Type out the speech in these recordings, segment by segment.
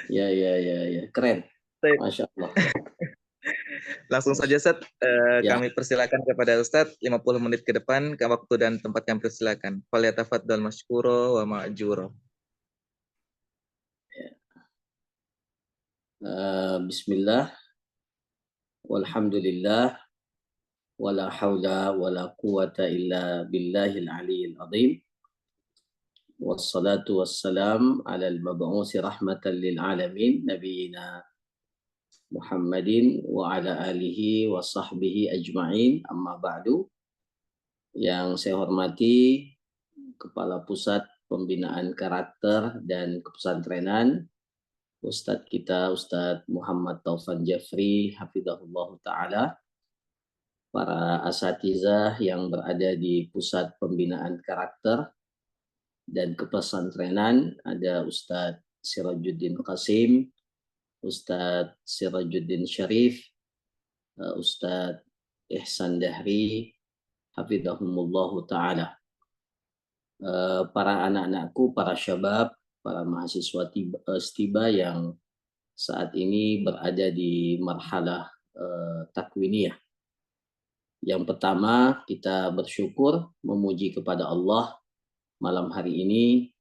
Ya, ya, ya, ya. Keren. Baik, Masya Allah. langsung saja Masya- Ustaz, Ya, kami persilakan kepada Ustaz 50 menit ke depan ke waktu dan tempat kami persilakan. Falyatafaddal masykuro wa ma'juro. Bismillah, walhamdulillah, wala hawla wala quwata illa billahil aliyyil azim. Wassalatu wassalam ala al-mab'usi rahmatan lil alamin, nabiyina Muhammadin wa ala alihi wa sahbihi ajma'in, amma ba'du. Yang saya hormati Kepala Pusat Pembinaan Karakter dan Kepesantrenan, Ustadz kita, Ustadz Muhammad Taufan Jafri, Hafidhahullah Ta'ala, para asatizah yang berada di Pusat Pembinaan Karakter dan Kepesantrenan, ada Ustadz Sirajuddin Qasim, Ustadz Sirajuddin Syarif, Ustadz Ihsan Dahri, Hafidhahumullah Ta'ala. Para anak-anakku, para syabab, para mahasiswa STIBA yang saat ini berada di marhalah takwiniyah. Yang pertama, kita bersyukur memuji kepada Allah, malam hari ini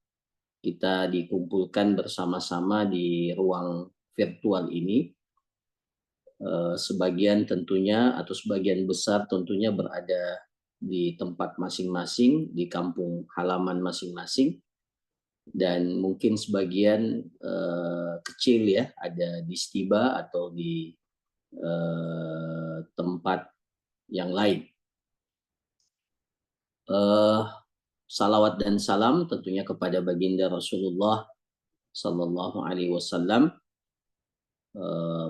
kita dikumpulkan bersama-sama di ruang virtual ini. Sebagian tentunya atau sebagian besar tentunya berada di tempat masing-masing, di kampung halaman masing-masing, dan mungkin sebagian kecil ya ada di STIBA atau di tempat yang lain. Salawat dan salam tentunya kepada baginda Rasulullah Sallallahu Alaihi Wasallam.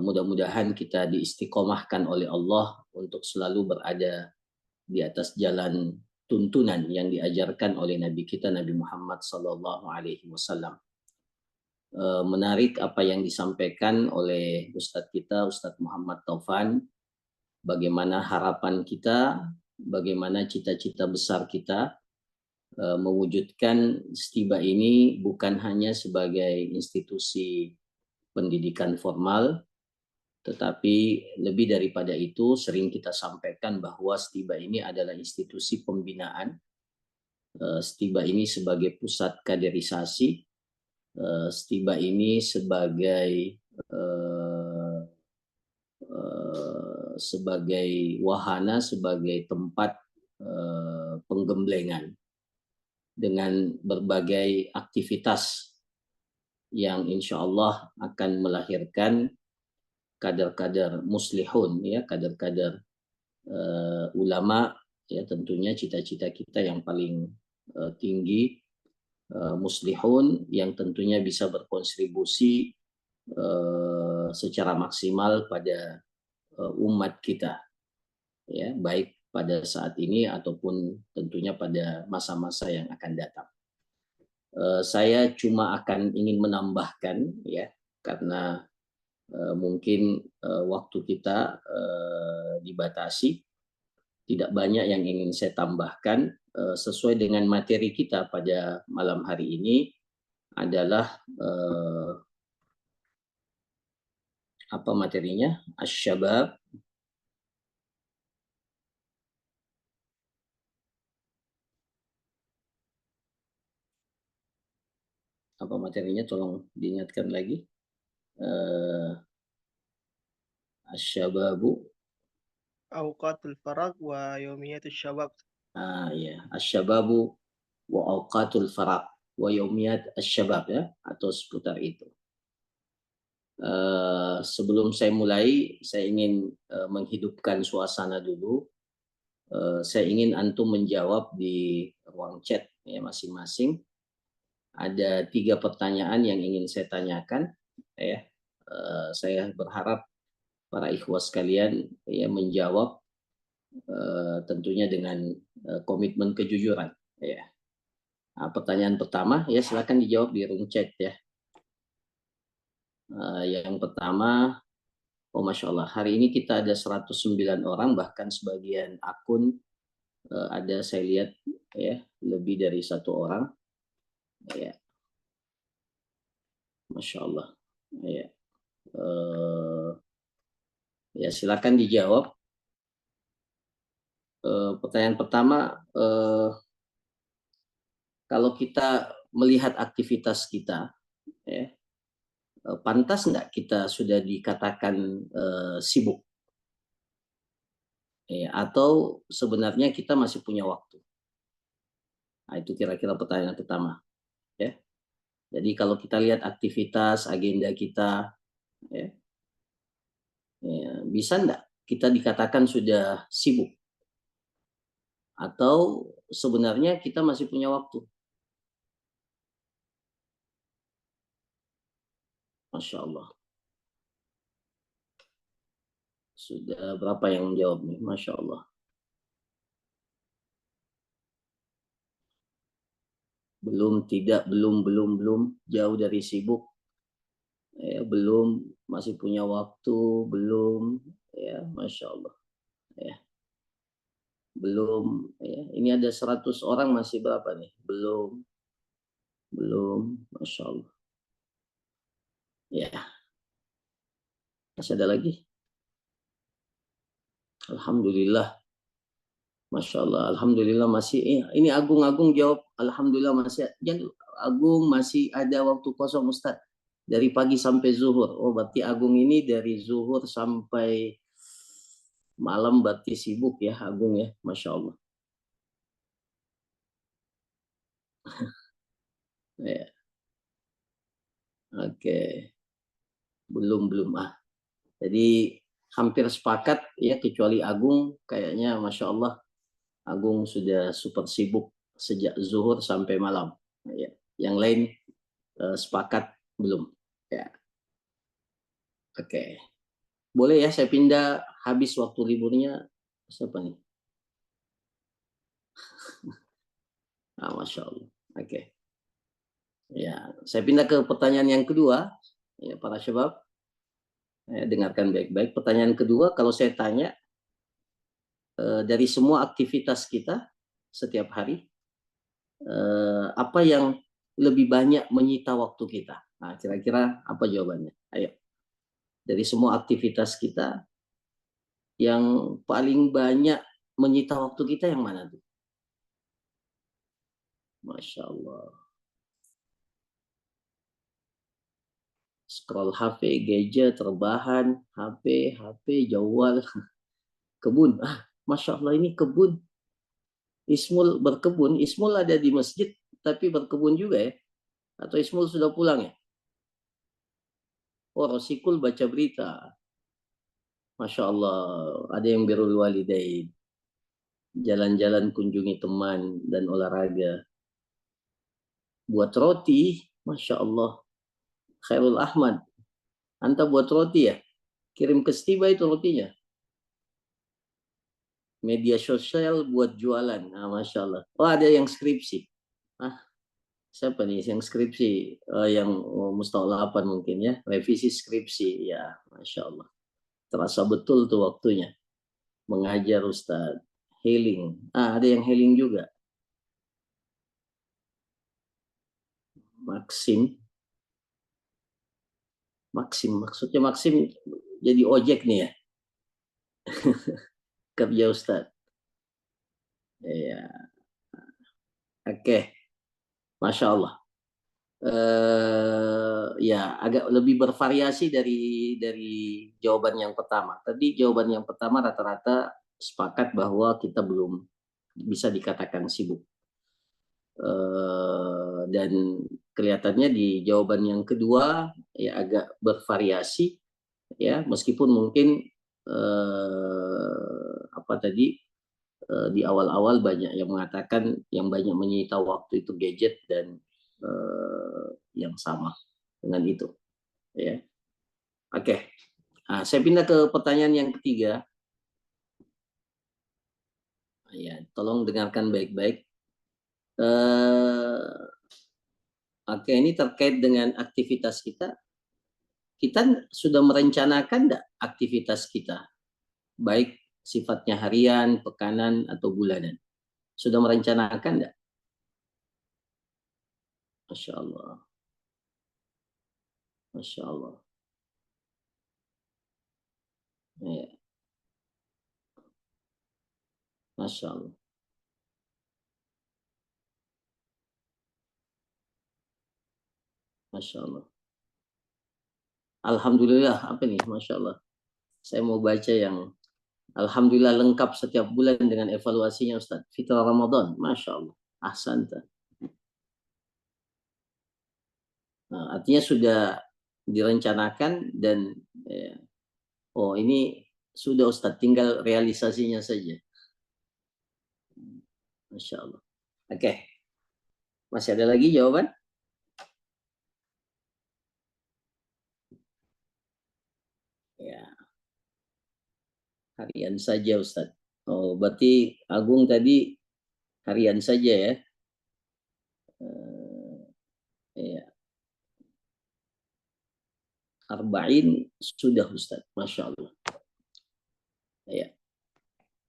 Mudah-mudahan kita diistiqomahkan oleh Allah untuk selalu berada di atas jalan tuntunan yang diajarkan oleh Nabi kita Nabi Muhammad Sallallahu Alaihi Wasallam. Menarik apa yang disampaikan oleh Ustadz kita, Ustadz Muhammad Taufan, bagaimana harapan kita, bagaimana cita-cita besar kita mewujudkan STIBA ini bukan hanya sebagai institusi pendidikan formal, tetapi lebih daripada itu sering kita sampaikan bahwa STIBA ini adalah institusi pembinaan. STIBA ini sebagai pusat kaderisasi, STIBA ini sebagai wahana, sebagai tempat penggemblengan dengan berbagai aktivitas yang insya Allah akan melahirkan kader-kader muslihun, ya, kader-kader ulama, ya, tentunya cita-cita kita yang paling tinggi, muslihun yang tentunya bisa berkontribusi secara maksimal pada umat kita, ya, baik pada saat ini ataupun tentunya pada masa-masa yang akan datang. Saya cuma akan ingin menambahkan, ya, karena mungkin waktu kita dibatasi, tidak banyak yang ingin saya tambahkan. Sesuai dengan materi kita pada malam hari ini adalah apa materinya? Asyabab, apa materinya? Tolong diingatkan lagi. Asyababu, Awqatul farag wa yaumiyatul syabab. ya, asyababu wa awqatul faraq wa yaumiyat asyabab, ya, atau seputar itu. Sebelum saya mulai, saya ingin menghidupkan suasana dulu. Saya ingin antum menjawab di ruang chat, ya, masing-masing. Ada 3 pertanyaan yang ingin saya tanyakan, ya. Saya berharap para ikhwas sekalian, ya, menjawab tentunya dengan komitmen kejujuran, ya. Nah, pertanyaan pertama, ya, silakan dijawab di room chat, ya. Yang pertama, oh Masya Allah, hari ini kita ada 109 orang, bahkan sebagian akun ada saya lihat, ya, lebih dari 1 orang, ya. Masya Allah. Ya, ya silakan dijawab. Pertanyaan pertama, kalau kita melihat aktivitas kita, ya, pantas nggak kita sudah dikatakan sibuk? Ya, atau sebenarnya kita masih punya waktu? Nah, itu kira-kira pertanyaan pertama. Ya. Jadi kalau kita lihat aktivitas, agenda kita, ya, ya, bisa nggak kita dikatakan sudah sibuk? Atau sebenarnya kita masih punya waktu? Masya Allah. Sudah berapa yang menjawab nih? Masya Allah. Belum, tidak, belum. Jauh dari sibuk. Ya, belum, masih punya waktu, belum. Ya, Masya Allah. Ya, belum. Ya. Ini ada 100 orang masih berapa nih? Belum. Masya Allah. Ya, masih ada lagi? Alhamdulillah. Masya Allah, Alhamdulillah masih. Ini Agung jawab, Alhamdulillah masih. Jadi Agung masih ada waktu kosong Ustaz. Dari pagi sampai zuhur. Oh berarti Agung ini dari zuhur sampai malam berarti sibuk ya Agung ya. Masya Allah. Ya, oke. Belum. Jadi hampir sepakat ya kecuali Agung. Kayaknya Masya Allah Agung sudah super sibuk sejak zuhur sampai malam. Ya. Yang lain sepakat belum. Ya, oke. Boleh ya saya pindah habis waktu liburnya siapa nih? Masya Allah. Oke. Ya, saya pindah ke pertanyaan yang kedua. Ya, para syabab, dengarkan baik-baik. Pertanyaan kedua, kalau saya tanya dari semua aktivitas kita setiap hari, apa yang lebih banyak menyita waktu kita? Nah, kira-kira apa jawabannya? Ayo. Dari semua aktivitas kita, yang paling banyak menyita waktu kita yang mana tuh? Masya Allah. Scroll HP, gadget, rebahan, HP, jawal, kebun. Masya Allah ini kebun. Ismul berkebun, Ismul ada di masjid, tapi berkebun juga ya. Atau Ismul sudah pulang ya? Oh, Rosikul baca berita. Masya Allah, ada yang birrul walidain. Jalan-jalan kunjungi teman dan olahraga. Buat roti, Masya Allah. Khairul Ahmad. Anta buat roti ya? Kirim ke Stiba itu rotinya. Media sosial buat jualan. Nah, Masya Allah. Oh, ada yang skripsi. Ah, siapa nih yang skripsi? Yang mustalahan mungkin ya. Revisi skripsi. Ya, Masya Allah. Terasa betul tuh waktunya. Mengajar Ustadz. Healing. Ada yang healing juga. Maksim. Maksudnya Maksim jadi ojek nih ya. Kerja Ustadz. Ya, oke. Masya Allah. Ya agak lebih bervariasi dari jawaban yang pertama. Tadi jawaban yang pertama rata-rata sepakat bahwa kita belum bisa dikatakan sibuk. Dan kelihatannya di jawaban yang kedua ya agak bervariasi ya meskipun mungkin apa tadi di awal-awal banyak yang mengatakan yang banyak menyita waktu itu gadget dan yang sama dengan itu ya. Oke. Saya pindah ke pertanyaan yang ketiga. Ya, tolong dengarkan baik-baik. Oke, ini terkait dengan aktivitas kita. Kita sudah merencanakan enggak aktivitas kita? Baik sifatnya harian, pekanan, atau bulanan. Sudah merencanakan enggak? Masya Allah. Masya Allah. Ya, Masya Allah. Masya Allah. Alhamdulillah, apa nih? Masya Allah. Saya mau baca yang Alhamdulillah lengkap setiap bulan dengan evaluasinya Ustaz. Fitrah Ramadan. Masya Allah. Ahsanta. Nah, artinya sudah direncanakan dan oh ini sudah Ustaz, tinggal realisasinya saja. Masya Allah. Oke. Masih ada lagi jawaban? Ya, harian saja Ustaz. Oh, berarti Agung tadi harian saja ya. Ya. Arba'in sudah Ustaz. Masya Allah. Ya.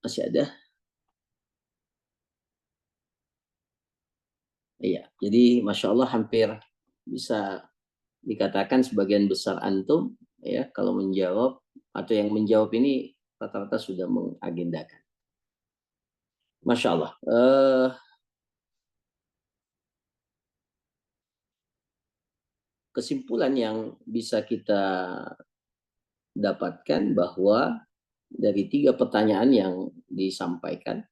Masih ada? Iya. Jadi Masya Allah hampir bisa dikatakan sebagian besar antum ya kalau menjawab atau yang menjawab ini rata-rata sudah mengagendakan. Masya Allah. Kesimpulan yang bisa kita dapatkan bahwa dari 3 pertanyaan yang disampaikan,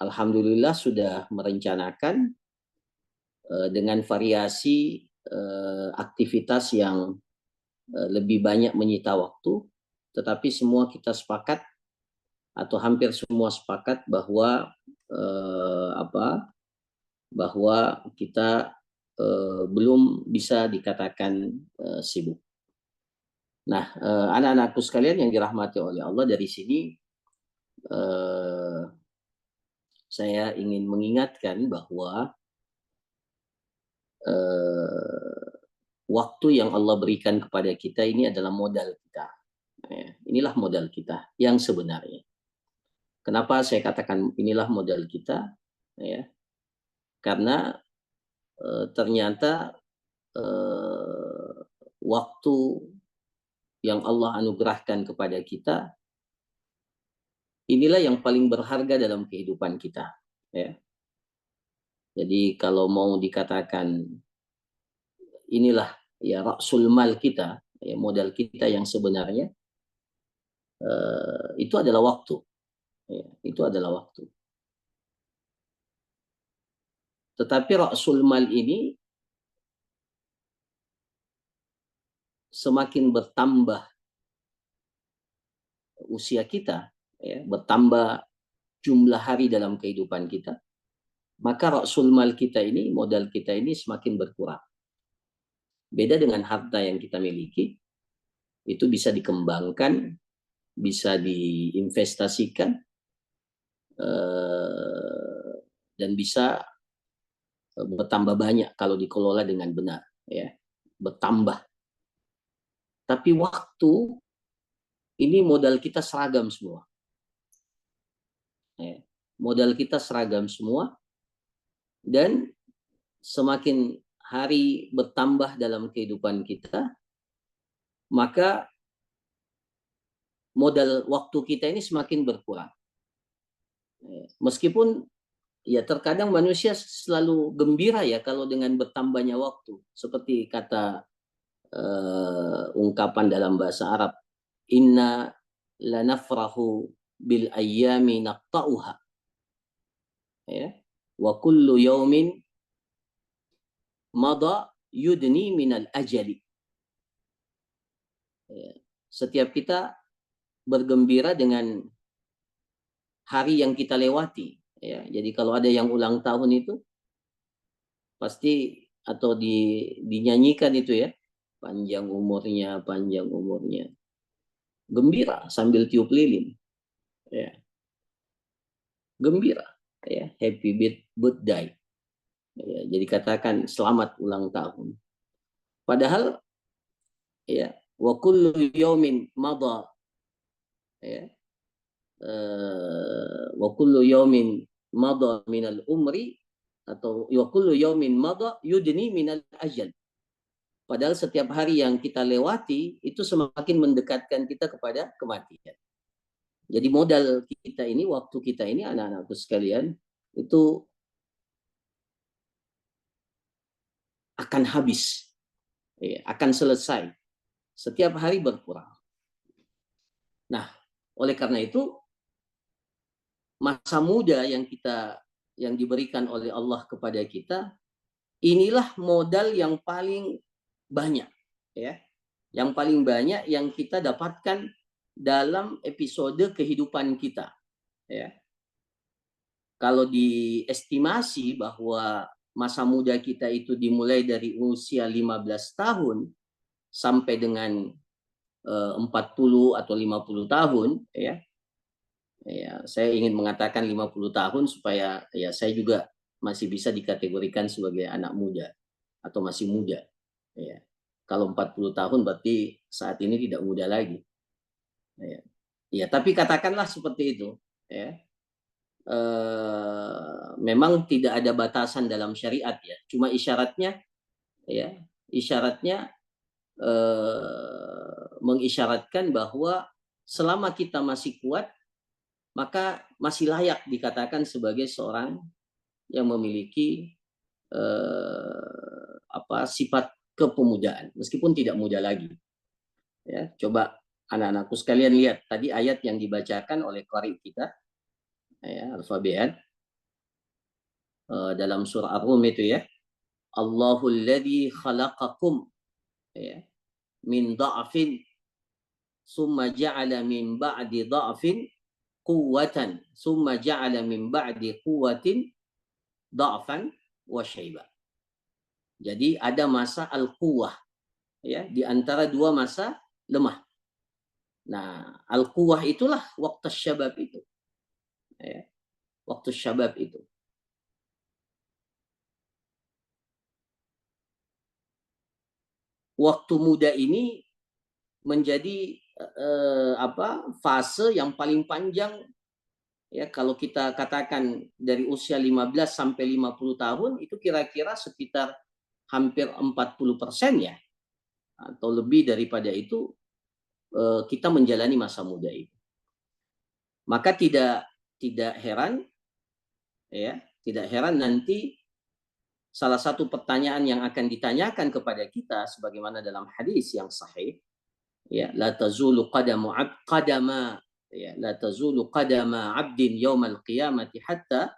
alhamdulillah sudah merencanakan dengan variasi aktivitas yang lebih banyak menyita waktu, tetapi semua kita sepakat atau hampir semua sepakat bahwa bahwa kita belum bisa dikatakan sibuk. Nah, anak-anakku sekalian yang dirahmati oleh Allah, dari sini saya ingin mengingatkan bahwa waktu yang Allah berikan kepada kita ini adalah modal kita. Inilah modal kita yang sebenarnya. Kenapa saya katakan inilah modal kita? Ya, karena ternyata waktu yang Allah anugerahkan kepada kita inilah yang paling berharga dalam kehidupan kita. Ya. Jadi kalau mau dikatakan inilah ya raksul mal kita, ya, modal kita yang sebenarnya itu adalah waktu. Ya, itu adalah waktu. Tetapi raksul mal ini semakin bertambah usia kita, ya, bertambah jumlah hari dalam kehidupan kita, maka raksul mal kita ini, modal kita ini semakin berkurang. Beda dengan harta yang kita miliki, itu bisa dikembangkan, bisa diinvestasikan, dan bisa bertambah banyak kalau dikelola dengan benar, ya, bertambah. Tapi waktu ini modal kita seragam semua, ya. Modal kita seragam semua, dan semakin hari bertambah dalam kehidupan kita, maka modal waktu kita ini semakin berkurang. Meskipun ya terkadang manusia selalu gembira ya kalau dengan bertambahnya waktu. Seperti kata ungkapan dalam bahasa Arab, inna lanafrahu bil ayyami naqta'uha. Ya. Wa kullu yaumin mada yudni minal ajali. Ya. Setiap kita bergembira dengan hari yang kita lewati. Ya. Jadi kalau ada yang ulang tahun itu pasti atau dinyanyikan itu ya, panjang umurnya, panjang umurnya. Gembira sambil tiup lilin. Ya. Gembira. Ya. Happy birthday. Ya. Jadi katakan selamat ulang tahun. Padahal ya, wa kullu yaumin madha, ya, wa kullu yaumin madha minal umri, atau wa kullu yaumin madha yudni minal ajal. Padahal setiap hari yang kita lewati itu semakin mendekatkan kita kepada kematian. Jadi modal kita ini, waktu kita ini, anak-anakku sekalian, itu akan habis, akan selesai. Setiap hari berkurang. Nah, oleh karena itu, masa muda yang diberikan oleh Allah kepada kita, inilah modal yang paling banyak, ya, yang paling banyak yang kita dapatkan dalam episode kehidupan kita, ya. Kalau diestimasi bahwa masa muda kita itu dimulai dari usia 15 tahun sampai dengan 40 atau 50 tahun, ya. Ya, saya ingin mengatakan 50 tahun supaya ya saya juga masih bisa dikategorikan sebagai anak muda atau masih muda. Ya. Kalau 40 tahun berarti saat ini tidak muda lagi. Ya, ya tapi katakanlah seperti itu. Ya. Memang tidak ada batasan dalam syariat ya. Cuma isyaratnya, ya, isyaratnya mengisyaratkan bahwa selama kita masih kuat, maka masih layak dikatakan sebagai seorang yang memiliki sifat kepemudaan, meskipun tidak muda lagi. Ya, coba anak-anakku sekalian lihat tadi ayat yang dibacakan oleh qari kita, ya, Al-Fabian, dalam surah Ar-Rum itu ya, Allahul ladzi khalaqakum, ya, min dha'fin summa ja'ala min ba'di dha'fin quwwatan summa ja'ala min ba'di quwwatin dha'fan wa syaiba. Jadi ada masa al-quwwah, ya, di antara dua masa lemah. Nah, al-quwwah itulah waktu syabab itu. Ya, waktu syabab itu. Waktu muda ini menjadi fase yang paling panjang. Ya, kalau kita katakan dari usia 15 sampai 50 tahun itu kira-kira sekitar hampir 40% ya, atau lebih daripada itu kita menjalani masa muda itu. Maka tidak heran, ya, tidak heran nanti salah satu pertanyaan yang akan ditanyakan kepada kita sebagaimana dalam hadis yang sahih, ya, la tazulu qadama 'abdin yaumal qiyamati hatta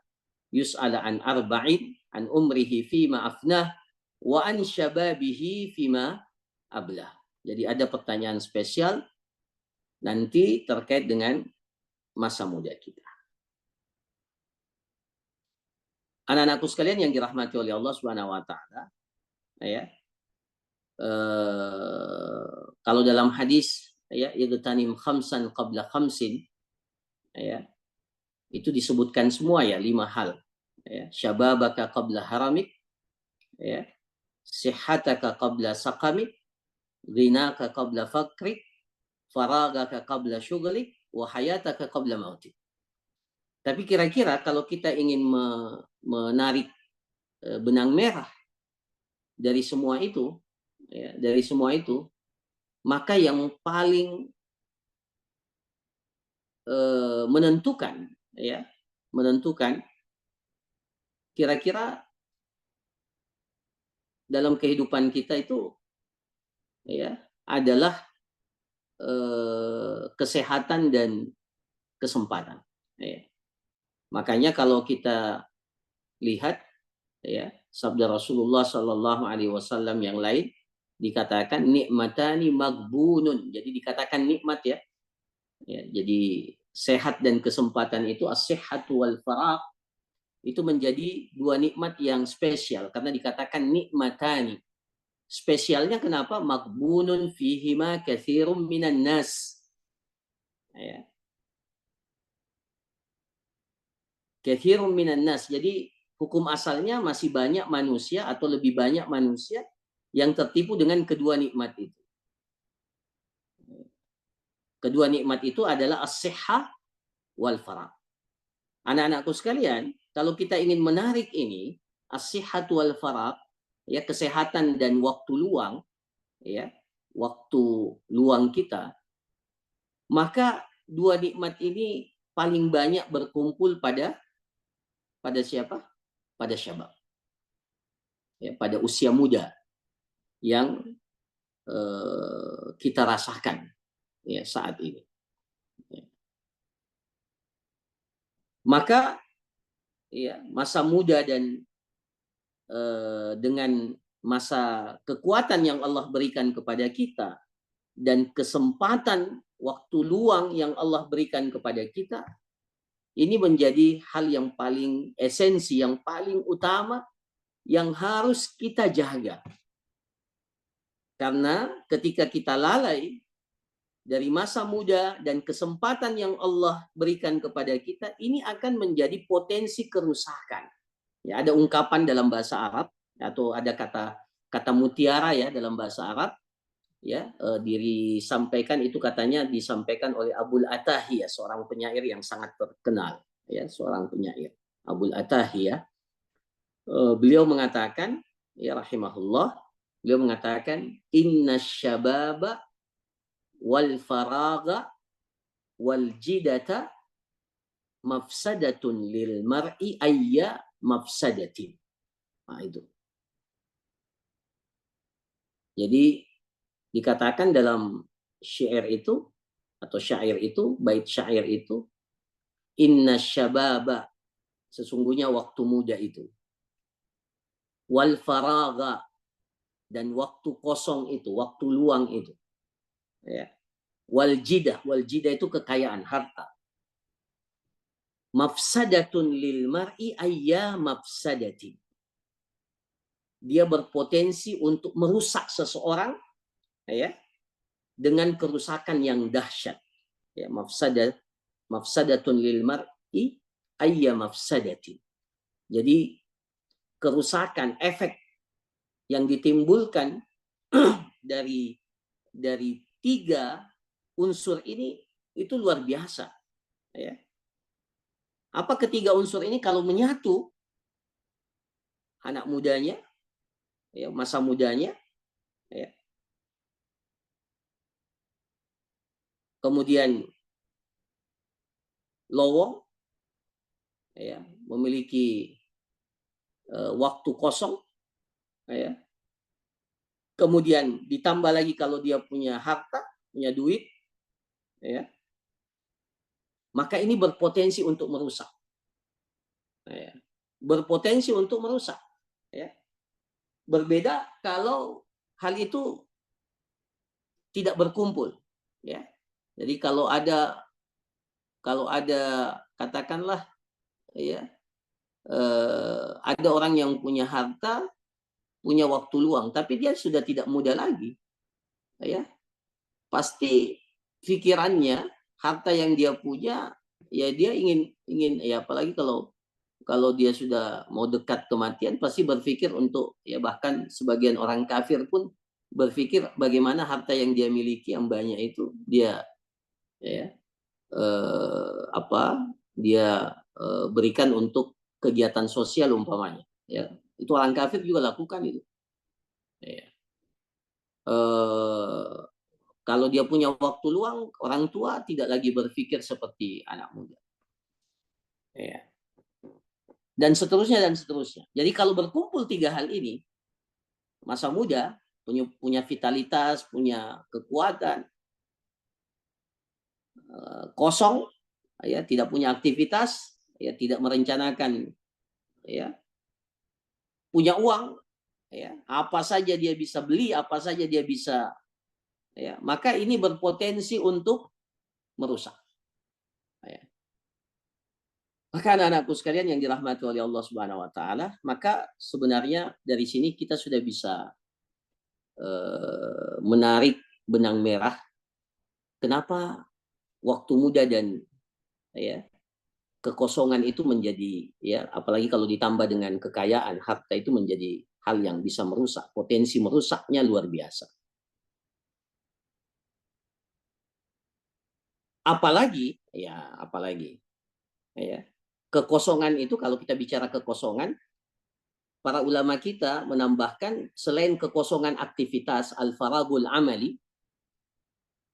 yus'ala an arba'in an umrihi fima afnah wa an syababihi fima ablah. Jadi ada pertanyaan spesial nanti terkait dengan masa muda kita. Anak-anakku sekalian yang dirahmati oleh Allah Subhanahu wa taala, ya. Kalau dalam hadis, ya, idtanim khamsan qabla khamsin, ya, itu disebutkan semua ya 5 hal, ya. Syababaka qabla haramik, ya, sihhataka qabla saqamik, ghinaka qabla fakrik, faragaka qabla syughlik, wa hayataka qabla mautik. Tapi kira-kira kalau kita ingin menarik benang merah dari semua itu, ya, maka yang paling menentukan kira-kira dalam kehidupan kita itu, ya, adalah kesehatan dan kesempatan. Ya. Makanya kalau kita lihat, ya, sabda Rasulullah Shallallahu Alaihi Wasallam yang lain dikatakan nikmatani magbunun. Jadi dikatakan nikmat ya. Ya, jadi sehat dan kesempatan itu as-sihhatu wal faragh itu menjadi dua nikmat yang spesial karena dikatakan nikmatani. Spesialnya kenapa? Magbunun fihima katsirum minan nas. Ya. Katsirun minan nas. Jadi hukum asalnya masih banyak manusia atau lebih banyak manusia yang tertipu dengan kedua nikmat itu. Kedua nikmat itu adalah as-sihhah wal faragh. Anak-anakku sekalian, kalau kita ingin menarik ini, as-sihhah wal faragh, ya, kesehatan dan waktu luang, ya, waktu luang kita, maka dua nikmat ini paling banyak berkumpul pada siapa? Pada syabab, ya, pada usia muda yang kita rasakan ya saat ini. Ya. Maka ya masa muda dan dengan masa kekuatan yang Allah berikan kepada kita dan kesempatan waktu luang yang Allah berikan kepada kita, ini menjadi hal yang paling esensi, yang paling utama yang harus kita jaga. Karena ketika kita lalai dari masa muda dan kesempatan yang Allah berikan kepada kita, ini akan menjadi potensi kerusakan. Ya, ada ungkapan dalam bahasa Arab atau ada kata mutiara ya dalam bahasa Arab, ya, disampaikan itu, katanya disampaikan oleh Abul Atahi, ya, seorang penyair yang sangat terkenal, ya, seorang penyair Abul Atahi, ya. Beliau mengatakan, ya rahimahullah, beliau mengatakan inna syababa wal faraga wal jidata mafsadatun lil mar'i ayya mafsadatin. Nah, itu. Jadi dikatakan dalam syair itu atau syair itu, bait syair itu, inna syababa, sesungguhnya waktu muda itu, wal faraga, dan waktu kosong itu, waktu luang itu, ya, wal jidah itu kekayaan harta, mafsadatun lil mar'i ayya mafsadatin, dia berpotensi untuk merusak seseorang, ya, dengan kerusakan yang dahsyat, ya, mafsadatun lil mar'i ayya mafsadatin. Jadi kerusakan, efek yang ditimbulkan dari tiga unsur ini itu luar biasa, ya. Apa ketiga unsur ini kalau menyatu, anak mudanya, ya, masa mudanya, ya, kemudian lowong, ya, memiliki waktu kosong, ya, kemudian ditambah lagi kalau dia punya harta, punya duit, ya, maka ini berpotensi untuk merusak, ya, berpotensi untuk merusak, ya. Berbeda kalau hal itu tidak berkumpul, ya. Jadi kalau ada katakanlah, ya, ada orang yang punya harta, punya waktu luang, tapi dia sudah tidak muda lagi, ya, pasti pikirannya harta yang dia punya, ya dia ingin, ya, apalagi kalau dia sudah mau dekat kematian, pasti berpikir untuk, ya, bahkan sebagian orang kafir pun berpikir bagaimana harta yang dia miliki yang banyak itu dia, ya, dia berikan untuk kegiatan sosial umpamanya, ya. Itu orang kafir juga lakukan itu, ya. Kalau dia punya waktu luang, orang tua tidak lagi berpikir seperti anak muda, ya. Dan seterusnya dan seterusnya. Jadi kalau berkumpul tiga hal ini, masa muda punya vitalitas, punya kekuatan, kosong, ya, tidak punya aktivitas, ya, tidak merencanakan, ya, punya uang, ya, apa saja dia bisa beli, apa saja dia bisa, ya, maka ini berpotensi untuk merusak, ya. Maka anak-anakku sekalian yang dirahmati oleh Allah Subhanahu wa taala, maka sebenarnya dari sini kita sudah bisa menarik benang merah kenapa waktu muda dan, ya, kekosongan itu menjadi, ya, apalagi kalau ditambah dengan kekayaan, harta itu menjadi hal yang bisa merusak, potensi merusaknya luar biasa. Apalagi, ya, kekosongan itu, kalau kita bicara kekosongan, para ulama kita menambahkan selain kekosongan aktivitas al-faragul amali,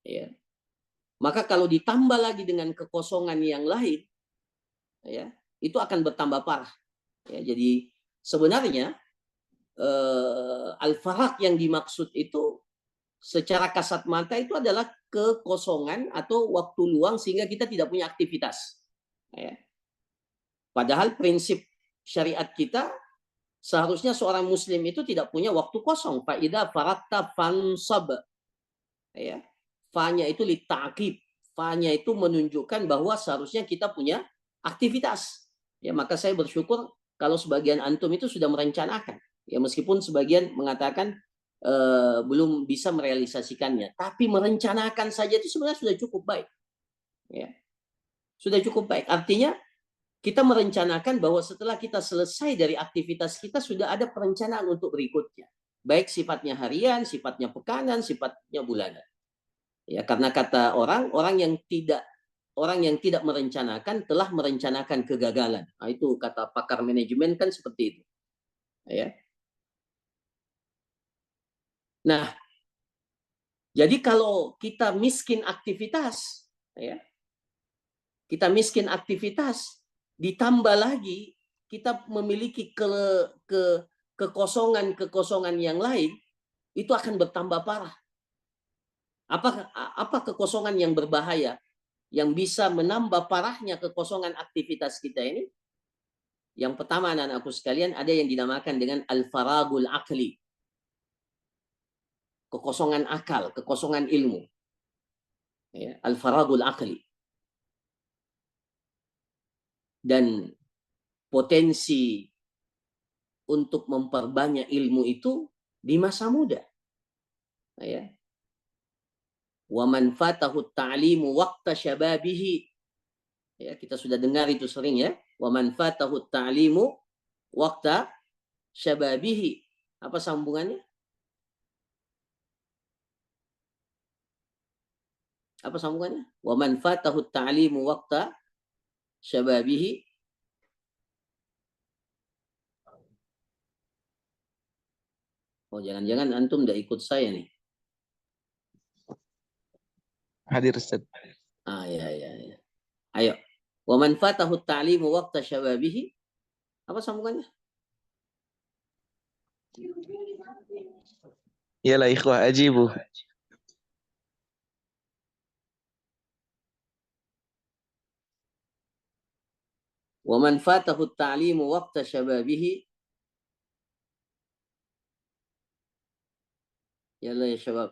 ya, maka kalau ditambah lagi dengan kekosongan yang lain, ya, itu akan bertambah parah. Ya, jadi sebenarnya al-farag yang dimaksud itu secara kasat mata itu adalah kekosongan atau waktu luang sehingga kita tidak punya aktivitas. Ya. Padahal prinsip syariat kita seharusnya seorang muslim itu tidak punya waktu kosong. Faida faratta fansab. Ya. Fa-nya itu litakib. Fa-nya itu menunjukkan bahwa seharusnya kita punya aktivitas. Ya, maka saya bersyukur kalau sebagian antum itu sudah merencanakan. Ya, meskipun sebagian mengatakan belum bisa merealisasikannya, tapi merencanakan saja itu sebenarnya sudah cukup baik. Ya. Sudah cukup baik. Artinya kita merencanakan bahwa setelah kita selesai dari aktivitas kita sudah ada perencanaan untuk berikutnya. Baik sifatnya harian, sifatnya pekanan, sifatnya bulanan. Ya, karena kata orang yang tidak merencanakan telah merencanakan kegagalan. Nah, itu kata pakar manajemen kan seperti itu. Ya. Nah, jadi kalau kita miskin aktivitas, ya, kita miskin aktivitas, ditambah lagi kita memiliki kekosongan yang lain, itu akan bertambah parah. Apa kekosongan yang berbahaya yang bisa menambah parahnya kekosongan aktivitas kita ini? Yang pertama, anak-anakku sekalian, ada yang dinamakan dengan al-faragul akli. Kekosongan akal, kekosongan ilmu. Ya, al-faragul akli. Dan potensi untuk memperbanyak ilmu itu di masa muda. Ya. Wa man fatahu ta'limu waqta syababihi. Ya, kita sudah dengar itu sering ya. Wa man fatahu ta'limu waqta syababihi. Apa sambungannya? Apa sambungannya? Wa man fatahu ta'limu waqta syababihi. Oh, jangan-jangan antum tidak ikut saya nih. Hadir Ustaz. Ya. Ayo. Wa man fatahu ta'limu waqta syababihi. Apa sambungannya? Iyalah ikhwah, ajibu. Wa man fatahu ta'limu waqta syababihi. Yalla ya syabab.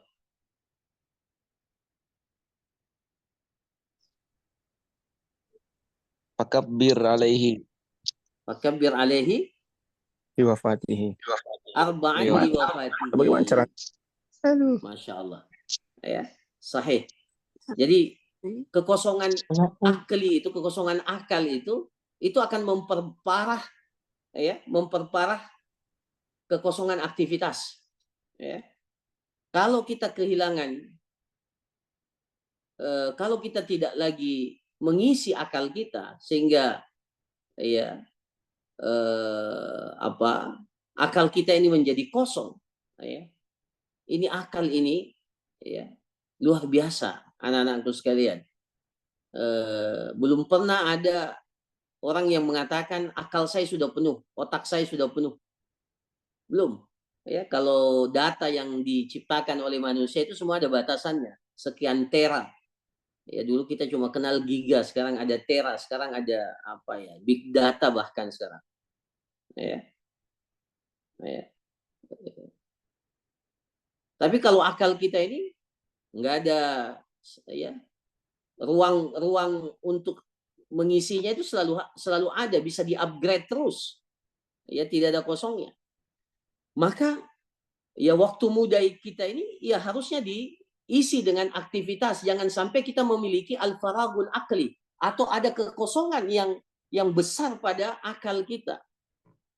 Fakabbir alaihi. Fakabbir alaihi Wafatihi. arba'an li wafatihi. Bagaimana cara? Masya Allah. Ya, sahih. Jadi kekosongan akli itu, kekosongan akal itu akan memperparah kekosongan aktivitas. Ya. Kalau kita kehilangan, kalau kita tidak lagi mengisi akal kita sehingga akal kita ini menjadi kosong, ya. Ini akal ini ya luar biasa, anak-anakku sekalian. Belum pernah ada orang yang mengatakan akal saya sudah penuh, otak saya sudah penuh. Belum. Ya, kalau data yang diciptakan oleh manusia itu semua ada batasannya, sekian tera. Ya, dulu kita cuma kenal giga, sekarang ada tera, sekarang ada big data bahkan sekarang. Ya. Tapi kalau akal kita ini nggak ada ruang untuk mengisinya, itu selalu ada, bisa di-upgrade terus. Ya, tidak ada kosongnya. Maka ya waktu muda kita ini ya harusnya diisi dengan aktivitas, jangan sampai kita memiliki al-faragul akli atau ada kekosongan yang besar pada akal kita.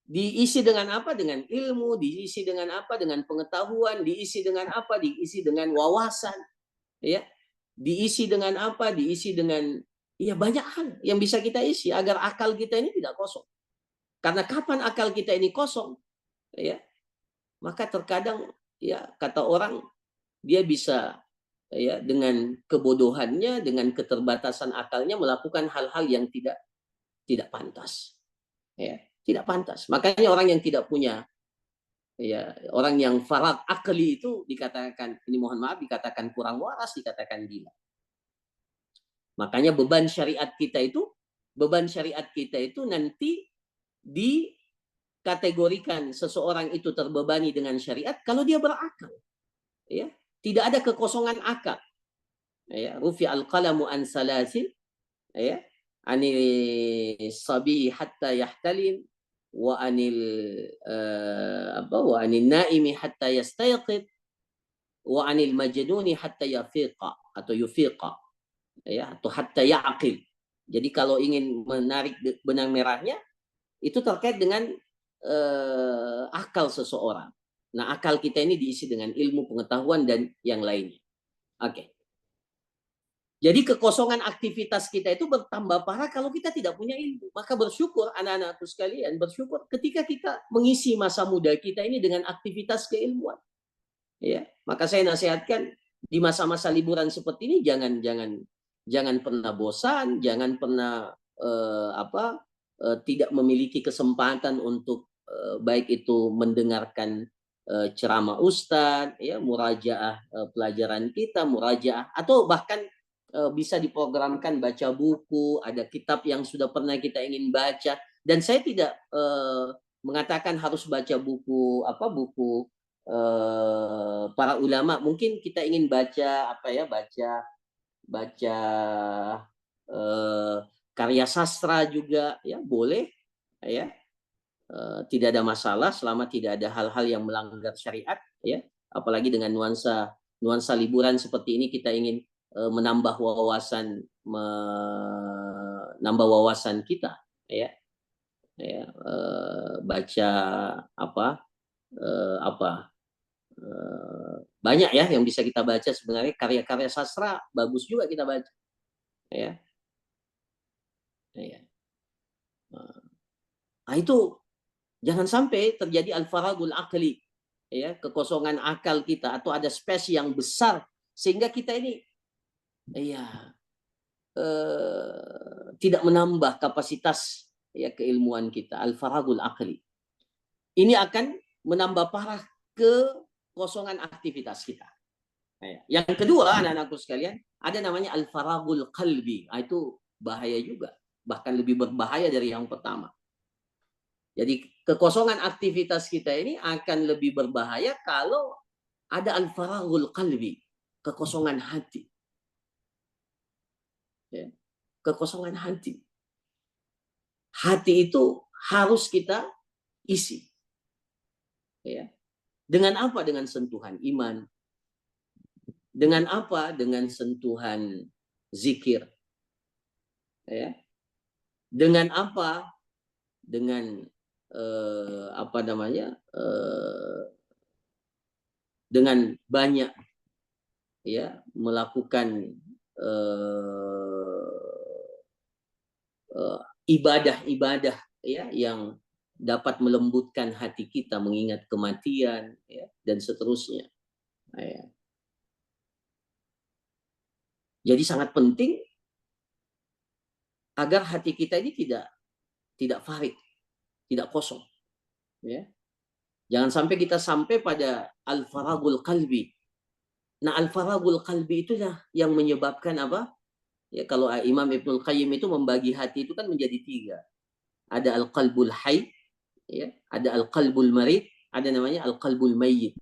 Diisi dengan apa? Dengan ilmu, diisi dengan apa? Dengan pengetahuan, diisi dengan apa? Diisi dengan wawasan. Ya. Diisi dengan apa? Diisi dengan banyak hal yang bisa kita isi agar akal kita ini tidak kosong. Karena kapan akal kita ini kosong, ya, maka terkadang ya kata orang dia bisa ya dengan kebodohannya, dengan keterbatasan akalnya melakukan hal-hal yang tidak pantas. Ya, tidak pantas. Makanya orang yang tidak punya ya, orang yang farag akli itu dikatakan, ini mohon maaf, dikatakan kurang waras, dikatakan gila. Makanya beban syariat kita itu nanti dikategorikan seseorang itu terbebani dengan syariat kalau dia berakal. Ya, tidak ada kekosongan akal. Ya, rufi al-qalamu an salasil, ya, anil sabi hatta yahtalim wa anil wa anil naimi hatta yastayqid wa anil majnuni hatta yafiqa atau yufiqa, ya, atau hatta ya'qil. Jadi kalau ingin menarik benang merahnya itu terkait dengan akal seseorang. Nah, akal kita ini diisi dengan ilmu, pengetahuan dan yang lainnya. Oke. Jadi kekosongan aktivitas kita itu bertambah parah kalau kita tidak punya ilmu. Maka bersyukur anak-anakku sekalian, bersyukur ketika kita mengisi masa muda kita ini dengan aktivitas keilmuan. Ya, maka saya nasihatkan di masa-masa liburan seperti ini jangan pernah bosan, jangan pernah tidak memiliki kesempatan untuk baik itu mendengarkan ceramah ustadz, ya, murajaah pelajaran kita, murajaah, atau bahkan bisa diprogramkan baca buku, ada kitab yang sudah pernah kita ingin baca. Dan saya tidak mengatakan harus baca buku para ulama. Mungkin kita ingin baca baca karya sastra juga, ya boleh, ya, tidak ada masalah selama tidak ada hal-hal yang melanggar syariat, ya. Apalagi dengan nuansa liburan seperti ini kita ingin menambah wawasan kita, ya, baca banyak ya yang bisa kita baca sebenarnya, karya-karya sastra bagus juga kita baca, ya. Nah, itu jangan sampai terjadi al-faragul akli, ya, kekosongan akal kita, atau ada space yang besar sehingga kita ini tidak menambah kapasitas, ya, keilmuan kita, al-faragul akli. Ini akan menambah parah kekosongan aktivitas kita. Yang kedua, anak-anakku sekalian, ada namanya al-faragul qalbi. Itu bahaya juga, bahkan lebih berbahaya dari yang pertama. Jadi kekosongan aktivitas kita ini akan lebih berbahaya kalau ada al-faragul qalbi, kekosongan hati. Ya, kekosongan hati. Hati itu harus kita isi. Ya. Dengan apa? Dengan sentuhan iman. Dengan apa? Dengan sentuhan zikir. Ya. Dengan apa? Dengan dengan banyak, ya, melakukan ibadah-ibadah, ya, yang dapat melembutkan hati kita, mengingat kematian, ya, dan seterusnya. Ya. Jadi sangat penting agar hati kita ini tidak farid, tidak kosong. Ya. Jangan sampai kita sampai pada al-faragul qalbi. Nah, al-faragul qalbi itulah yang menyebabkan apa? Ya, kalau Imam Ibnul Qayyim itu membagi hati itu kan menjadi 3. Ada al-qalbul hayy, ya, ada al-qalbul marid, ada namanya al-qalbul mayyit.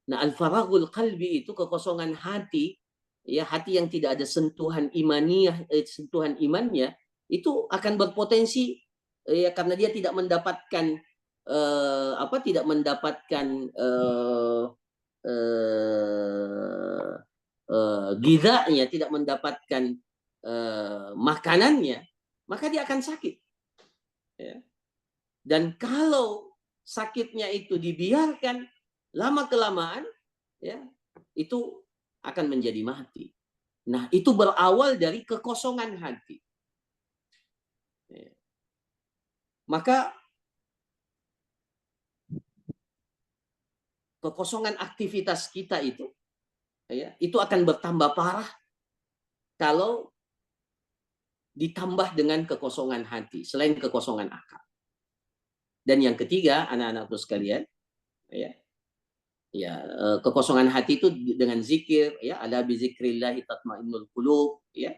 Nah, al-faragul qalbi itu kekosongan hati, ya, hati yang tidak ada sentuhan imaniyah, sentuhan imannya, itu akan berpotensi, ya, karena dia tidak mendapatkan gizanya, tidak mendapatkan makanannya, maka dia akan sakit. Ya. Dan kalau sakitnya itu dibiarkan lama kelamaan, ya, itu akan menjadi mati. Nah, itu berawal dari kekosongan hati. Ya. Maka kekosongan aktivitas kita itu, ya, itu akan bertambah parah kalau ditambah dengan kekosongan hati, selain kekosongan akal. Dan yang ketiga, anak-anakku sekalian, ya, kekosongan hati itu dengan zikir, ya, ala bi zikrillahi tatmainnul qulub, ya,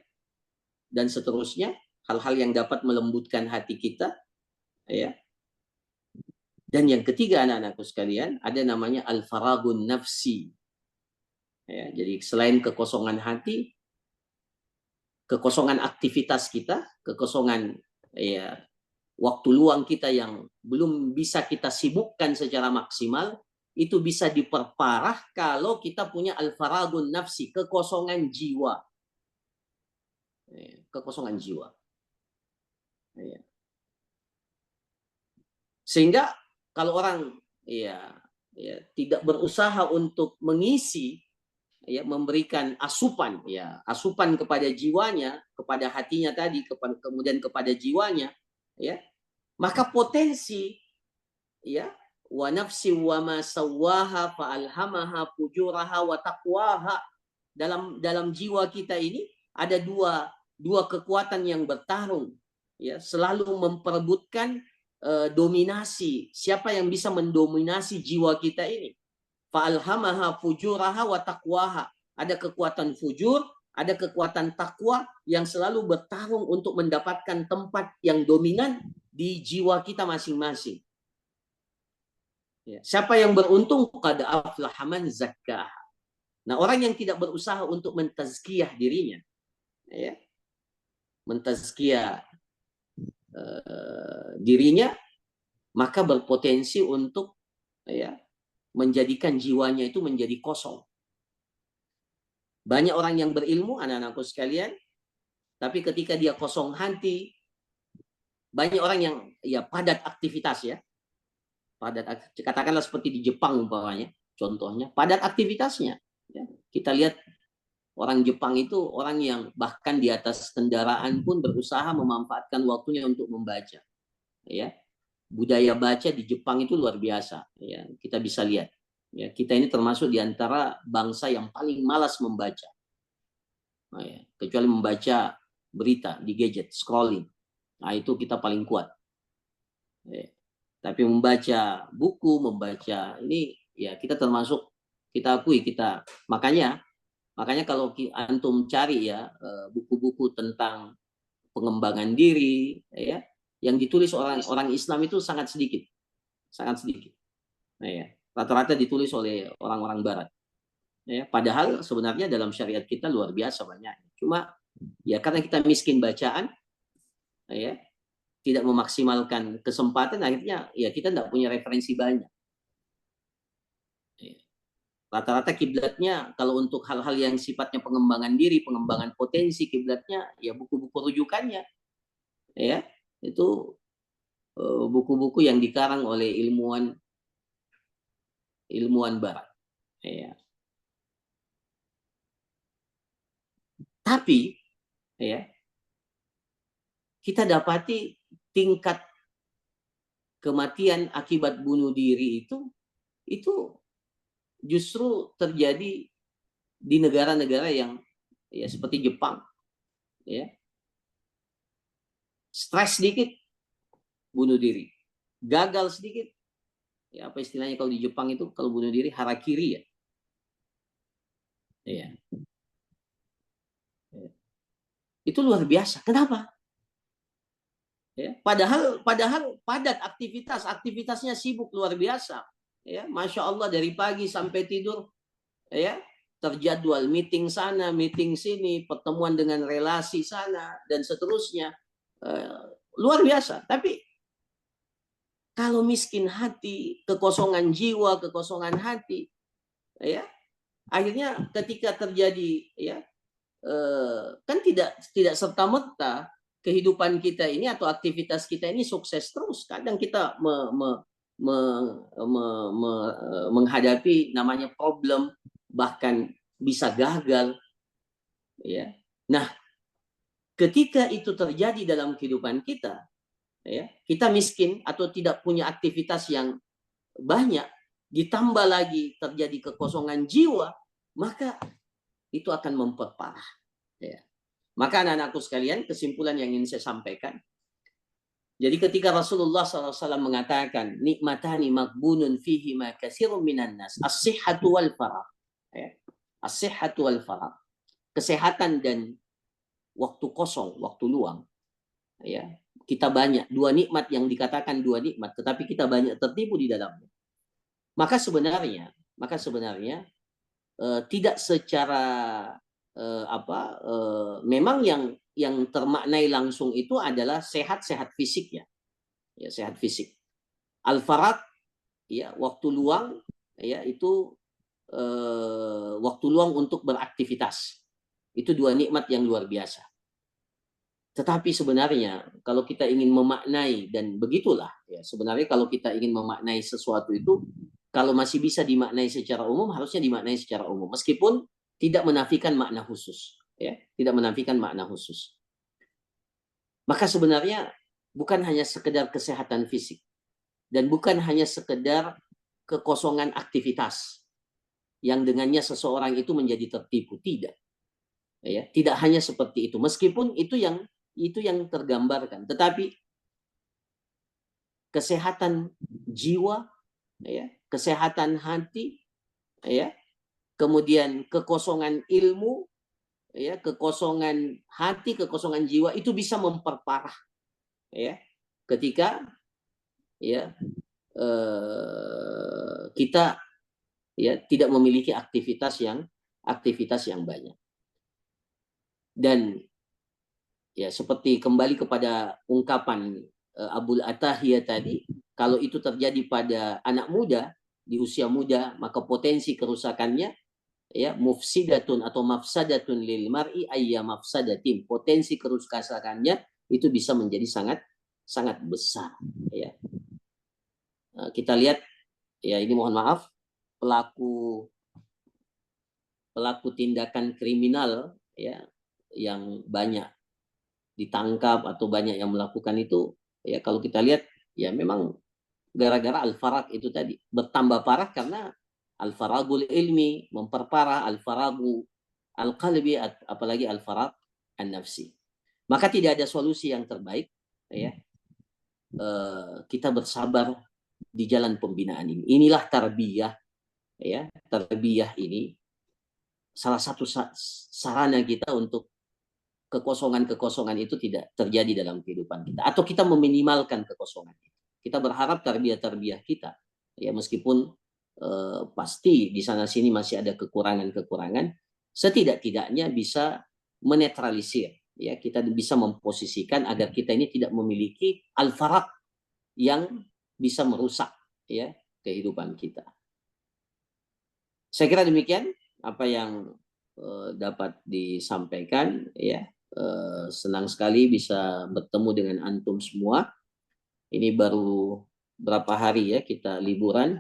dan seterusnya, hal-hal yang dapat melembutkan hati kita, ya. Dan yang ketiga, anak-anakku sekalian, ada namanya al-faragun nafsi. Ya, jadi selain kekosongan hati, kekosongan aktivitas kita, kekosongan, ya, waktu luang kita yang belum bisa kita sibukkan secara maksimal, itu bisa diperparah kalau kita punya al-faragun nafsi, kekosongan jiwa. Ya, kekosongan jiwa. Ya. Sehingga kalau orang, ya, tidak berusaha untuk mengisi, ya, memberikan asupan, ya, asupan kepada jiwanya, kepada hatinya tadi, kemudian kepada jiwanya, ya, maka potensi, ya, wa nafsi wa ma sawwaha fa alhamaha fujuraha wa taqwaha, dalam jiwa kita ini ada dua kekuatan yang bertarung, ya, selalu memperebutkan dominasi. Siapa yang bisa mendominasi jiwa kita ini? Fa'alhamaha fujuraha wa taqwaha. Ada kekuatan fujur, ada kekuatan takwa yang selalu bertarung untuk mendapatkan tempat yang dominan di jiwa kita masing-masing. Ya. Siapa yang beruntung? Qad aflaha man zakkaha. Nah, orang yang tidak berusaha untuk mentazkiyah dirinya, ya, mentazkiyah dirinya, maka berpotensi untuk, ya, menjadikan jiwanya itu menjadi kosong. Banyak orang yang berilmu, anak-anakku sekalian, tapi ketika dia kosong hati, banyak orang yang, ya, padat aktivitas, ya, padat, katakanlah seperti di Jepang umpamanya, contohnya padat aktivitasnya, ya. Kita lihat orang Jepang itu orang yang bahkan di atas kendaraan pun berusaha memanfaatkan waktunya untuk membaca, ya. Budaya baca di Jepang itu luar biasa, ya. Kita bisa lihat, ya, kita ini termasuk di antara bangsa yang paling malas membaca, nah, ya, kecuali membaca berita di gadget, scrolling. Nah, itu kita paling kuat, ya. Tapi membaca buku, membaca ini, ya, kita termasuk, kita akui, kita makanya kalau antum cari, ya, buku-buku tentang pengembangan diri, ya, yang ditulis orang Islam itu sangat sedikit, nah, ya, rata-rata ditulis oleh orang-orang Barat, ya, padahal sebenarnya dalam syariat kita luar biasa banyak, cuma, ya, karena kita miskin bacaan, ya, tidak memaksimalkan kesempatan, akhirnya, ya, kita tidak punya referensi banyak. Rata-rata kiblatnya kalau untuk hal-hal yang sifatnya pengembangan diri, pengembangan potensi, kiblatnya, ya, buku-buku rujukannya, ya, itu buku-buku yang dikarang oleh ilmuwan Barat, ya. Tapi, ya, kita dapati tingkat kematian akibat bunuh diri itu justru terjadi di negara-negara yang, ya, seperti Jepang, ya. Stres sedikit bunuh diri, gagal sedikit, ya, apa istilahnya kalau di Jepang itu kalau bunuh diri harakiri, ya. Ya. Itu luar biasa. Kenapa? Ya, padahal padat aktivitasnya sibuk luar biasa, ya, Masya Allah, dari pagi sampai tidur, ya, terjadwal meeting sana, meeting sini, pertemuan dengan relasi sana, dan seterusnya, luar biasa. Tapi kalau miskin hati, kekosongan jiwa, kekosongan hati, ya, akhirnya ketika terjadi, ya, kan tidak serta-merta kehidupan kita ini atau aktivitas kita ini sukses terus. Kadang kita menghadapi namanya problem, bahkan bisa gagal, ya. Nah, ketika itu terjadi dalam kehidupan kita, ya, kita miskin atau tidak punya aktivitas yang banyak, ditambah lagi terjadi kekosongan jiwa, maka itu akan memperparah. Ya. Maka anak-anakku sekalian, kesimpulan yang ingin saya sampaikan, jadi ketika Rasulullah SAW mengatakan nikmatani maghbunun fihi ma katsirun minan nas, as-sihhatu wal faragh. Ya. As-sihhatu wal faragh. Kesehatan dan waktu kosong, waktu luang. Ya. Kita banyak dua nikmat yang dikatakan dua nikmat, tetapi kita banyak tertipu di dalamnya. Maka sebenarnya tidak secara memang yang termaknai langsung itu adalah sehat-sehat fisik ya, sehat fisik. Al-farag ya, waktu luang ya, itu waktu luang untuk beraktivitas. Itu dua nikmat yang luar biasa. Tetapi sebenarnya kalau kita ingin memaknai, dan begitulah ya, sebenarnya kalau kita ingin memaknai sesuatu itu, kalau masih bisa dimaknai secara umum, harusnya dimaknai secara umum, meskipun tidak menafikan makna khusus, ya, tidak menafikan makna khusus. Maka sebenarnya bukan hanya sekedar kesehatan fisik, dan bukan hanya sekedar kekosongan aktivitas yang dengannya seseorang itu menjadi tertipu, tidak. Ya, tidak hanya seperti itu, meskipun itu yang tergambarkan, tetapi kesehatan jiwa, ya, kesehatan hati, ya, kemudian kekosongan ilmu, ya, kekosongan hati, kekosongan jiwa itu bisa memperparah, ya, ketika ya kita ya tidak memiliki aktivitas yang banyak. Dan ya seperti kembali kepada ungkapan Abul Atahiyah tadi, kalau itu terjadi pada anak muda di usia muda, maka potensi kerusakannya ya mufsidatun atau mafsadatun lil mar'i ayya mafsadatin, potensi kerusakannya itu bisa menjadi sangat besar ya. Kita lihat ya, ini mohon maaf, pelaku tindakan kriminal ya yang banyak ditangkap atau banyak yang melakukan itu ya, kalau kita lihat ya memang gara-gara al-farag itu tadi, bertambah parah karena al-faragul ilmi memperparah, al-faragu al-qalbi, apalagi al-farag an-nafsi. Maka tidak ada solusi yang terbaik ya, kita bersabar di jalan pembinaan ini. Inilah tarbiyah ya, tarbiyah ini salah satu sarana kita untuk kekosongan itu tidak terjadi dalam kehidupan kita, atau kita meminimalkan kekosongan itu. Kita berharap tarbiyah kita ya, meskipun pasti di sana sini masih ada kekurangan, setidak-tidaknya bisa menetralisir ya, kita bisa memposisikan agar kita ini tidak memiliki al-faraq yang bisa merusak ya kehidupan kita. Saya kira demikian apa yang dapat disampaikan ya. Senang sekali bisa bertemu dengan antum semua. Ini baru berapa hari ya kita liburan.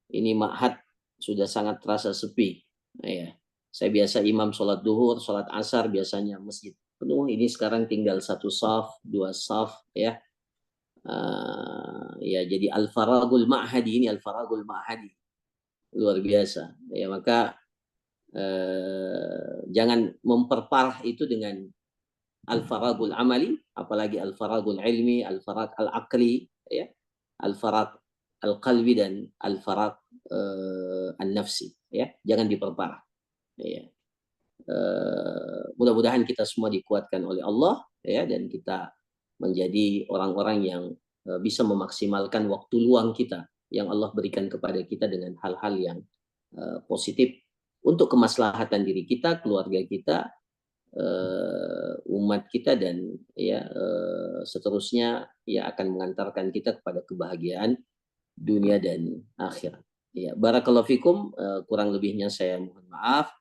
Ini ma'had sudah sangat terasa sepi. Ya. Saya biasa imam sholat duhur, sholat asar, biasanya masjid penuh. Ini sekarang tinggal 1 saf, 2 saf ya. Ya, jadi al-faragul ma'hadi, ini al-faragul ma'hadi. Luar biasa. Ya, maka jangan memperparah itu dengan al-faragul amali, apalagi al-faragul ilmi, al-farag al-aqli, ya, al-farag al-qalbi, dan al-farag an-nafsi, ya, jangan diperparah. Ya. Mudah-mudahan kita semua dikuatkan oleh Allah, ya, dan kita menjadi orang-orang yang bisa memaksimalkan waktu luang kita yang Allah berikan kepada kita dengan hal-hal yang positif untuk kemaslahatan diri kita, keluarga kita, umat kita, dan ya seterusnya ya akan mengantarkan kita kepada kebahagiaan dunia dan akhirat. Ya, barakallahu fikum, kurang lebihnya saya mohon maaf.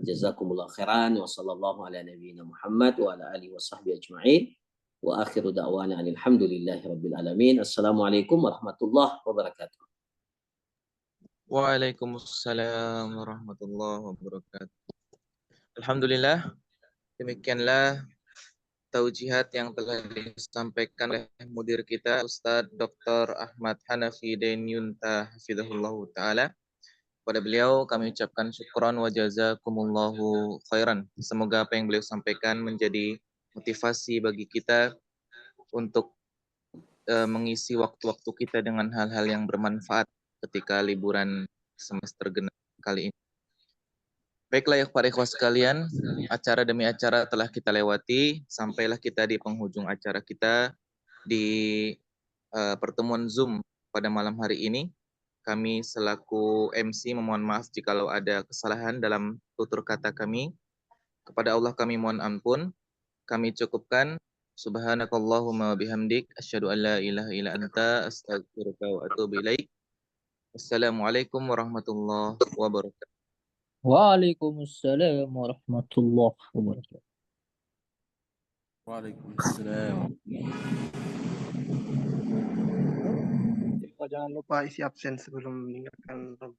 Jazakumullah khairan wa sallallahu ala nabiyyina Muhammad wa ala alihi wa sahbihi ajma'in. Wa akhiru da'wana alhamdulillahi rabbil alamin. Assalamualaikum warahmatullahi wabarakatuh. Waalaikumsalam warahmatullahi wabarakatuh. Alhamdulillah, demikianlah taujihat yang telah disampaikan oleh mudir kita Ustadz Dr. Ahmad Hanafi Denyunta Hafizahullah Ta'ala. Pada beliau kami ucapkan syukran wa jazakumullahu khairan. Semoga apa yang beliau sampaikan menjadi motivasi bagi kita untuk mengisi waktu-waktu kita dengan hal-hal yang bermanfaat ketika liburan semester genap kali ini. Baiklah ya para ikhwas sekalian, acara demi acara telah kita lewati, sampailah kita di penghujung acara kita di pertemuan Zoom pada malam hari ini. Kami selaku MC memohon maaf jikalau ada kesalahan dalam tutur kata kami. Kepada Allah kami mohon ampun. Kami cukupkan. Subhanakallahumma bihamdik. Asyhadu an la ilaha illa anta astaghfiruka wa atubu ilaik. Assalamualaikum warahmatullahi wabarakatuh. Waalaikumsalam warahmatullahi wabarakatuh. Waalaikumsalam. Jangan lupa isi absen sebelum meninggalkan room.